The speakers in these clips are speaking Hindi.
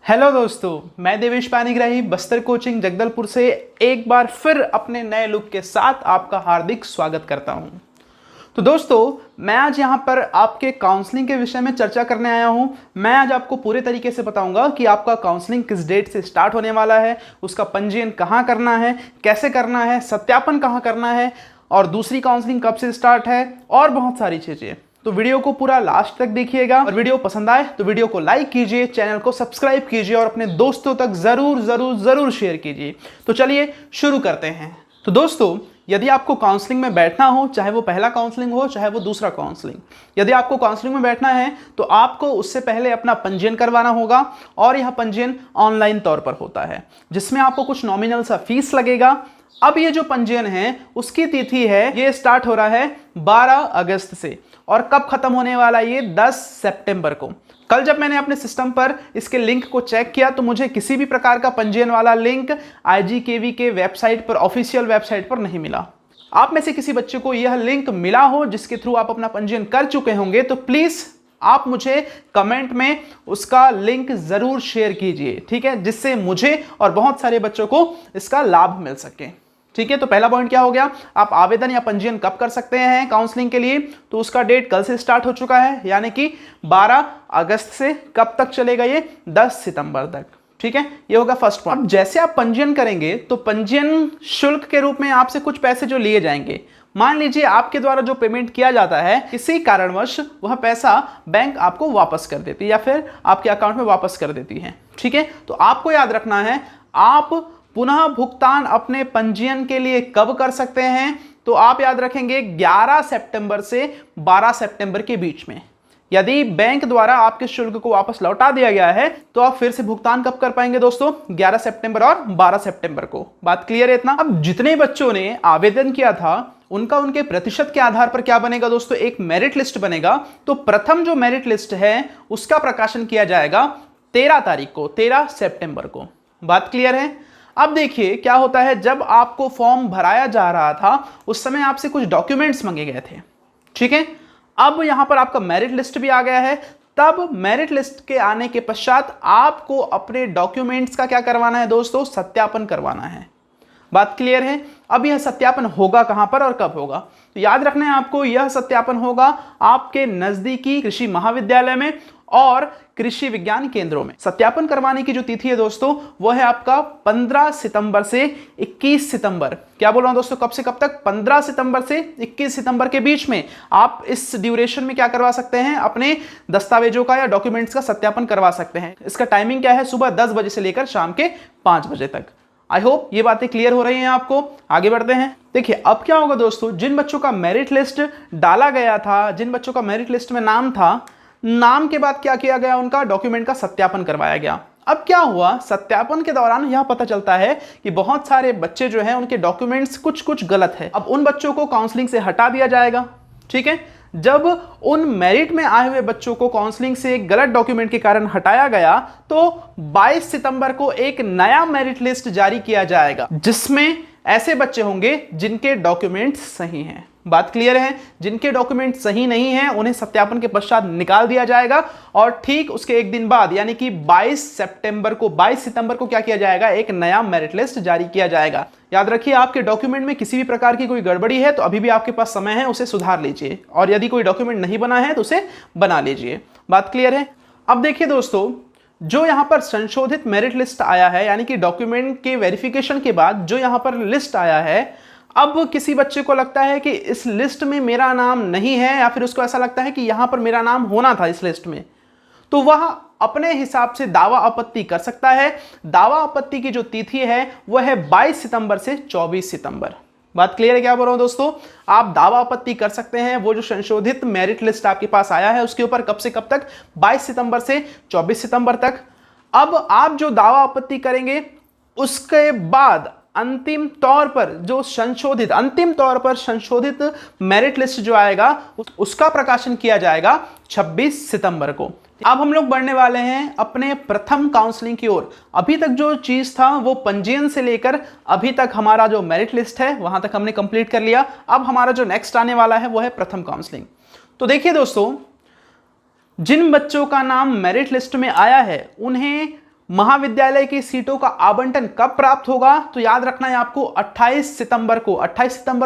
हेलो दोस्तों, मैं देवेश पानीग्राही बस्तर कोचिंग जगदलपुर से एक बार फिर अपने नए लुक के साथ आपका हार्दिक स्वागत करता हूं। तो दोस्तों, मैं आज यहां पर आपके काउंसलिंग के विषय में चर्चा करने आया हूं। मैं आज आपको पूरे तरीके से बताऊंगा कि आपका काउंसलिंग किस डेट से स्टार्ट होने वाला है, उसका पंजीयन कहां करना है, कैसे करना है, सत्यापन कहां करना है और दूसरी काउंसलिंग कब से स्टार्ट है और बहुत सारी चीजें। तो वीडियो को पूरा लास्ट तक देखिएगा और वीडियो पसंद आए तो वीडियो को लाइक कीजिए, चैनल को सब्सक्राइब कीजिए और अपने दोस्तों तक जरूर शेयर कीजिए। तो चलिए शुरू करते हैं। तो दोस्तों, यदि आपको काउंसलिंग में बैठना हो, चाहे वो पहला काउंसलिंग हो चाहे वो दूसरा काउंसलिंग, यदि आपको काउंसलिंग में बैठना है तो आपको उससे पहले अपना पंजीयन करवाना होगा और यह पंजीयन ऑनलाइन तौर पर होता है, जिसमें आपको कुछ नॉमिनल सा फीस लगेगा। अब ये जो पंजीयन है उसकी तिथि है, ये स्टार्ट हो रहा है 12 अगस्त से और कब खत्म होने वाला है, ये 10 सितंबर को। कल जब मैंने अपने सिस्टम पर इसके लिंक को चेक किया तो मुझे किसी भी प्रकार का पंजीयन वाला लिंक IGKV के वेबसाइट पर, ऑफिशियल वेबसाइट पर नहीं मिला। आप में से किसी बच्चे को यह लिंक मिला हो जिसके थ्रू आप अपना पंजीयन कर चुके होंगे तो प्लीज आप मुझे कमेंट में उसका लिंक जरूर शेयर कीजिए, ठीक है, जिससे मुझे और बहुत सारे बच्चों को इसका लाभ मिल सके। ठीक है, तो पहला पॉइंट क्या हो गया, आप आवेदन या पंजीयन कब कर सकते हैं काउंसलिंग के लिए, तो उसका डेट कल से स्टार्ट हो चुका है, यानी कि 12 अगस्त से कब तक चलेगा, ये 10 सितंबर तक। ठीक है, ये होगा फर्स्ट पॉइंट। अब जैसे आप पंजीयन करेंगे तो पंजीयन शुल्क के रूप में आपसे कुछ पैसे जो लिए जाएंगे, मान लीजिए आपके द्वारा जो पेमेंट किया जाता है किसी कारणवश वह पैसा बैंक आपको वापस कर देती है या फिर आपके अकाउंट में वापस कर देती है। ठीक है, तो आपको याद रखना है आप पुनः भुगतान अपने पंजीयन के लिए कब कर सकते हैं, तो आप याद रखेंगे 11 सितंबर से 12 सितंबर के बीच में। यदि बैंक द्वारा आपके शुल्क को वापस लौटा दिया गया है तो आप फिर से भुगतान कब कर पाएंगे दोस्तों, 11 सितंबर और 12 सितंबर को। बात क्लियर है इतना। अब जितने बच्चों ने आवेदन किया था उनका उनके प्रतिशत के आधार पर क्या बनेगा दोस्तों, एक मेरिट लिस्ट बनेगा। तो प्रथम जो मेरिट लिस्ट है उसका प्रकाशन किया जाएगा 13 तारीख को, 13 सितंबर को। बात क्लियर है। अब देखिए क्या होता है, जब आपको फॉर्म भराया जा रहा था उस समय आपसे कुछ डॉक्यूमेंट्स मांगे गए थे। ठीक है, अब यहां पर आपका मेरिट लिस्ट भी आ गया है। तब मेरिट लिस्ट के आने के पश्चात आपको अपने डॉक्यूमेंट्स का क्या करवाना है दोस्तों, सत्यापन करवाना है। बात क्लियर है। अब यह सत्यापन होगा कहां पर और कब होगा, तो याद रखना है आपको, यह सत्यापन होगा आपके नजदीकी कृषि महाविद्यालय में और कृषि विज्ञान केंद्रों में। सत्यापन करवाने की जो तिथि है दोस्तों वो है आपका 15 सितंबर से 21 सितंबर। क्या बोल रहा हूं दोस्तों, कब से कब तक, 15 सितंबर से 21 सितंबर के बीच में आप इस ड्यूरेशन में क्या करवा सकते हैं, अपने दस्तावेजों का या डॉक्यूमेंट्स का सत्यापन करवा सकते हैं। इसका टाइमिंग क्या है, सुबह 10 बजे से लेकर शाम के 5 बजे तक। आई होप ये बातें क्लियर हो रही हैं आपको। आगे बढ़ते हैं। देखिए अब क्या होगा दोस्तों, जिन बच्चों का मेरिट लिस्ट डाला गया था, जिन बच्चों का मेरिट लिस्ट में नाम था, नाम के बाद क्या किया गया, उनका डॉक्यूमेंट का सत्यापन करवाया गया। अब क्या हुआ, सत्यापन के दौरान यह पता चलता है कि बहुत सारे बच्चे जो हैं उनके डॉक्यूमेंट्स कुछ गलत है। अब उन बच्चों को काउंसलिंग से हटा दिया जाएगा। ठीक है, जब उन मेरिट में आए हुए बच्चों को काउंसलिंग से गलत डॉक्यूमेंट के कारण हटाया गया तो 22 सितंबर को एक नया मेरिट लिस्ट जारी किया जाएगा, जिसमें ऐसे बच्चे होंगे जिनके डॉक्यूमेंट्स सही हैं। बात क्लियर है। जिनके डॉक्यूमेंट सही नहीं हैं उन्हें सत्यापन के पश्चात निकाल दिया जाएगा और ठीक उसके एक दिन बाद यानी कि 22 सितंबर को क्या किया जाएगा, एक नया मेरिट लिस्ट जारी किया जाएगा। याद रखिए, आपके डॉक्यूमेंट में किसी भी प्रकार की कोई गड़बड़ी है तो अभी भी आपके पास समय है, उसे सुधार लीजिए और यदि कोई डॉक्यूमेंट नहीं बना है तो उसे बना लीजिए। बात क्लियर है। अब देखिए दोस्तों, जो यहां पर संशोधित मेरिट लिस्ट आया है, यानी कि डॉक्यूमेंट के वेरिफिकेशन के बाद जो यहां पर लिस्ट आया है, अब किसी बच्चे को लगता है कि इस लिस्ट में मेरा नाम नहीं है या फिर उसको ऐसा लगता है कि यहां पर मेरा नाम होना था इस लिस्ट में, तो वह अपने हिसाब से दावा आपत्ति कर सकता है। दावा आपत्ति की जो तिथि है वह है 22 सितंबर से 24 सितंबर। बात क्लियर है क्या बोल रहा हूं दोस्तों, आप दावा आपत्ति कर सकते हैं। वो जो संशोधित मेरिट लिस्ट आपके पास आया है उसके ऊपर कब से कब तक, 22 सितंबर से 24 सितंबर तक। अब आप जो दावा आपत्ति करेंगे उसके बाद अंतिम तौर पर संशोधित मेरिट लिस्ट जो आएगा उसका प्रकाशन किया जाएगा 26 सितंबर को। अब हम लोग बढ़ने वाले हैं अपने प्रथम काउंसलिंग की ओर। अभी तक जो चीज था वो पंजीयन से लेकर अभी तक हमारा जो मेरिट लिस्ट है वहां तक हमने कंप्लीट कर लिया। अब हमारा जो नेक्स्ट आने वाला है वो है प्रथम काउंसलिंग। तो देखिए दोस्तों, जिन बच्चों का नाम मेरिट लिस्ट में आया है उन्हें महाविद्यालय की सीटों का आवंटन कब प्राप्त होगा, तो याद रखना है आपको 28 सितंबर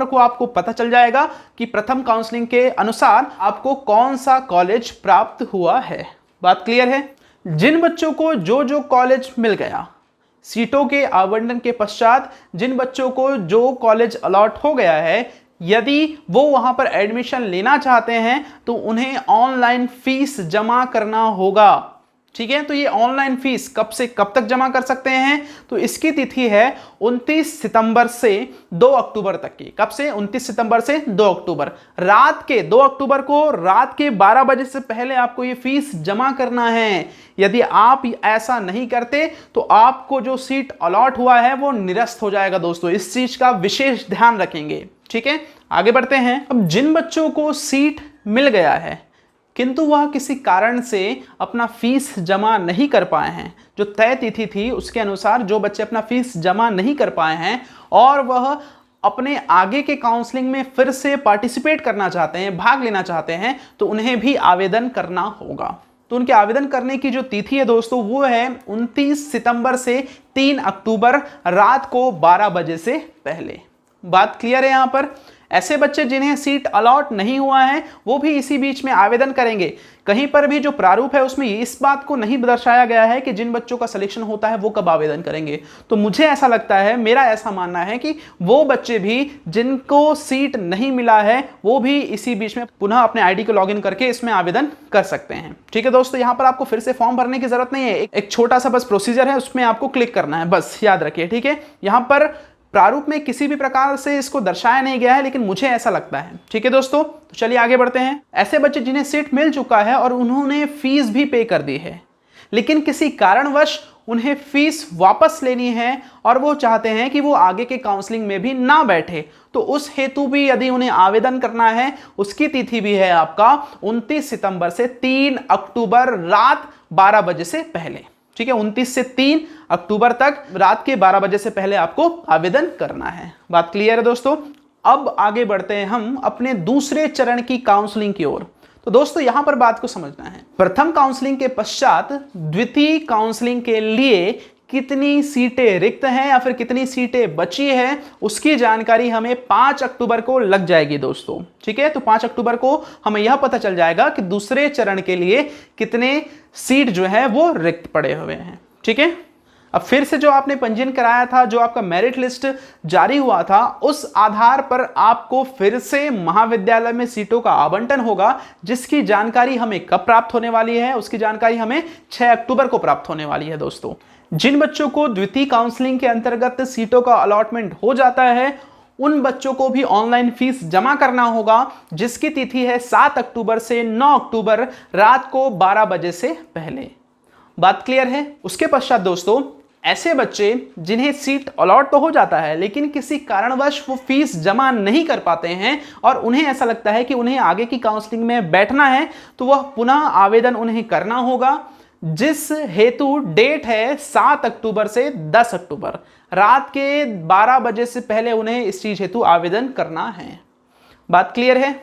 को आपको पता चल जाएगा कि प्रथम काउंसलिंग के अनुसार आपको कौन सा कॉलेज प्राप्त हुआ है। बात क्लियर है। जिन बच्चों को जो कॉलेज मिल गया, सीटों के आवंटन के पश्चात जिन बच्चों को जो कॉलेज अलॉट हो गया है, यदि वो वहां पर एडमिशन लेना चाहते हैं तो उन्हें ऑनलाइन फीस जमा करना होगा। ठीक है, तो ये ऑनलाइन फीस कब से कब तक जमा कर सकते हैं, तो इसकी तिथि है 29 सितंबर से 2 अक्टूबर तक की। कब से? 29 सितंबर से 2 अक्टूबर। रात के 2 अक्टूबर को रात के 12 बजे से पहले आपको ये फीस जमा करना है। यदि आप ऐसा नहीं करते तो आपको जो सीट अलॉट हुआ है वो निरस्त हो जाएगा दोस्तों। इस चीज का विशेष ध्यान रखेंगे। ठीक है, आगे बढ़ते हैं। अब जिन बच्चों को सीट मिल गया है किंतु वह किसी कारण से अपना फीस जमा नहीं कर पाए हैं, जो तय तिथि थी उसके अनुसार जो बच्चे अपना फीस जमा नहीं कर पाए हैं और वह अपने आगे के काउंसलिंग में फिर से पार्टिसिपेट करना चाहते हैं, भाग लेना चाहते हैं, तो उन्हें भी आवेदन करना होगा। तो उनके आवेदन करने की जो तिथि है दोस्तों वो है 29 सितंबर से 3 अक्टूबर रात को 12 बजे से पहले। बात क्लियर है यहां पर। ऐसे बच्चे जिन्हें सीट अलॉट नहीं हुआ है वो भी इसी बीच में आवेदन करेंगे। कहीं पर भी जो प्रारूप है उसमें इस बात को नहीं दर्शाया गया है कि जिन बच्चों का सिलेक्शन होता है वो कब आवेदन करेंगे। तो मुझे ऐसा लगता है, मेरा ऐसा मानना है कि वो बच्चे भी जिनको सीट नहीं मिला है वो भी इसी बीच में पुनः अपने आईडी को लॉगिन करके इसमें आवेदन कर सकते हैं। ठीक है दोस्तों, यहाँ पर आपको फिर से फॉर्म भरने की जरूरत नहीं है। एक छोटा सा बस प्रोसीजर है, उसमें आपको क्लिक करना है, बस याद रखिए। ठीक है, यहाँ पर प्रारूप में किसी भी प्रकार से इसको दर्शाया नहीं गया है, लेकिन मुझे ऐसा लगता है। ठीक है दोस्तों, तो चलिए आगे बढ़ते हैं। ऐसे बच्चे जिन्हें सीट मिल चुका है और उन्होंने फीस भी पे कर दी है, लेकिन किसी कारणवश उन्हें फीस वापस लेनी है और वो चाहते हैं कि वो आगे के काउंसलिंग में भी ना बैठे, तो उस हेतु भी यदि उन्हें आवेदन करना है, उसकी तिथि भी है आपका 29 सितंबर से 3 अक्टूबर रात 12 बजे से पहले। ठीक है, 29 से 3 अक्टूबर तक रात के 12 बजे से पहले आपको आवेदन करना है। बात क्लियर है दोस्तों। अब आगे बढ़ते हैं हम अपने दूसरे चरण की काउंसलिंग की ओर। तो दोस्तों यहां पर बात को समझना है, प्रथम काउंसलिंग के पश्चात द्वितीय काउंसलिंग के लिए कितनी सीटें रिक्त हैं या फिर कितनी सीटें बची हैं उसकी जानकारी हमें 5 अक्टूबर को लग जाएगी दोस्तों। ठीक है, तो 5 अक्टूबर को हमें यह पता चल जाएगा कि दूसरे चरण के लिए कितने सीट जो है वो रिक्त पड़े हुए हैं। ठीक है, अब फिर से जो आपने पंजीयन कराया था, जो आपका मेरिट लिस्ट जारी हुआ था, उस आधार पर आपको फिर से महाविद्यालय में सीटों का आवंटन होगा, जिसकी जानकारी हमें कब प्राप्त होने वाली है, उसकी जानकारी हमें 6 अक्टूबर को प्राप्त होने वाली है दोस्तों। जिन बच्चों को द्वितीय काउंसलिंग के अंतर्गत सीटों का अलॉटमेंट हो जाता है उन बच्चों को भी ऑनलाइन फीस जमा करना होगा, जिसकी तिथि है 7 अक्टूबर से 9 अक्टूबर रात को 12 बजे से पहले। बात क्लियर है। उसके पश्चात दोस्तों ऐसे बच्चे जिन्हें सीट अलॉट तो हो जाता है लेकिन किसी कारणवश वो फीस जमा नहीं कर पाते हैं और उन्हें ऐसा लगता है कि उन्हें आगे की काउंसलिंग में बैठना है, तो वह पुनः आवेदन उन्हें करना होगा, जिस हेतु डेट है 7 अक्टूबर से 10 अक्टूबर रात के 12 बजे से पहले उन्हें इस चीज हेतु आवेदन करना है। बात क्लियर है।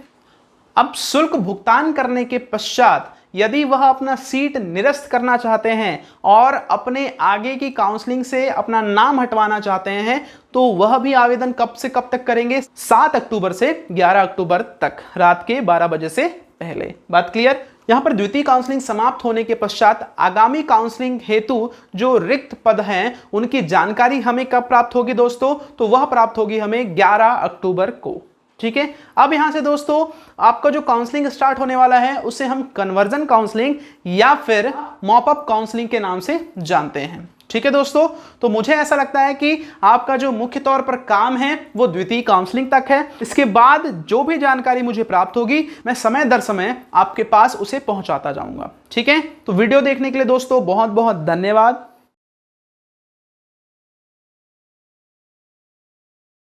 अब शुल्क भुगतान करने के पश्चात यदि वह अपना सीट निरस्त करना चाहते हैं और अपने आगे की काउंसलिंग से अपना नाम हटवाना चाहते हैं तो वह भी आवेदन कब से कब तक करेंगे? 7 अक्टूबर से 11 अक्टूबर तक रात के 12 बजे से पहले। बात क्लियर। यहां पर द्वितीय काउंसलिंग समाप्त होने के पश्चात आगामी काउंसलिंग हेतु जो रिक्त पद हैं उनकी जानकारी हमें कब प्राप्त होगी दोस्तों? तो वह प्राप्त होगी हमें 11 अक्टूबर को। ठीक है, अब यहां से दोस्तों आपका जो काउंसलिंग स्टार्ट होने वाला है उसे हम कन्वर्जन काउंसलिंग या फिर मॉपअप काउंसलिंग के नाम से जानते हैं। ठीक है दोस्तों, तो मुझे ऐसा लगता है कि आपका जो मुख्य तौर पर काम है वो द्वितीय काउंसलिंग तक है। इसके बाद जो भी जानकारी मुझे प्राप्त होगी मैं समय दर समय आपके पास उसे पहुंचाता जाऊंगा। ठीक है, तो वीडियो देखने के लिए दोस्तों बहुत बहुत धन्यवाद।